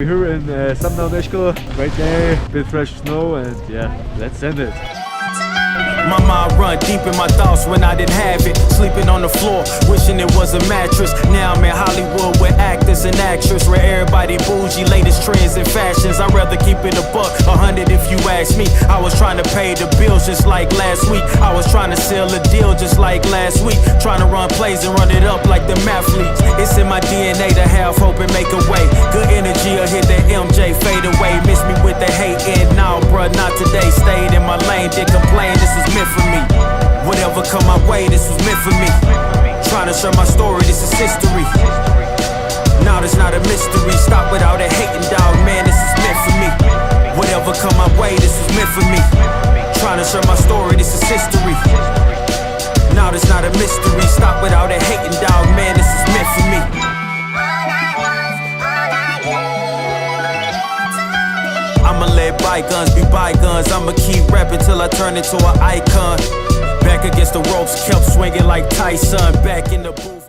We're here in Samnaun, Ischgl. Great day, bit fresh snow, and yeah, let's send it. My mind run deep in my thoughts when I didn't have it. Sleeping on the floor, wishing it was a mattress. Now I'm in Hollywood with actors and actresses, where everybody bougie, latest trends and fashions. I'd rather keep it a buck, 100 if you ask me. I was trying to pay the bills just like last week. I was trying to sell a deal just like last week. Trying to run plays and run it up like the mathletes. It's in my DNA to have hope and make a way. Good energy will hit that MJ, fade away. Miss me with the hate and now, bruh, not today. Stayed in my lane, didn't complain, this was meant for me. Whatever come my way, this was meant for me. Trying to share my story, this is history. Now there's not a mystery. Stop without a hating, dog, man, this is meant for me. Whatever come my way, this was meant for me. Trying to share my story, this is history. Now there's not a mystery. Stop without a hating, dog, man, this is meant for me. I'ma let bygones be bygones. I'ma keep rapping till I turn into an icon. Back against the ropes, kept swinging like Tyson. Back in the booth.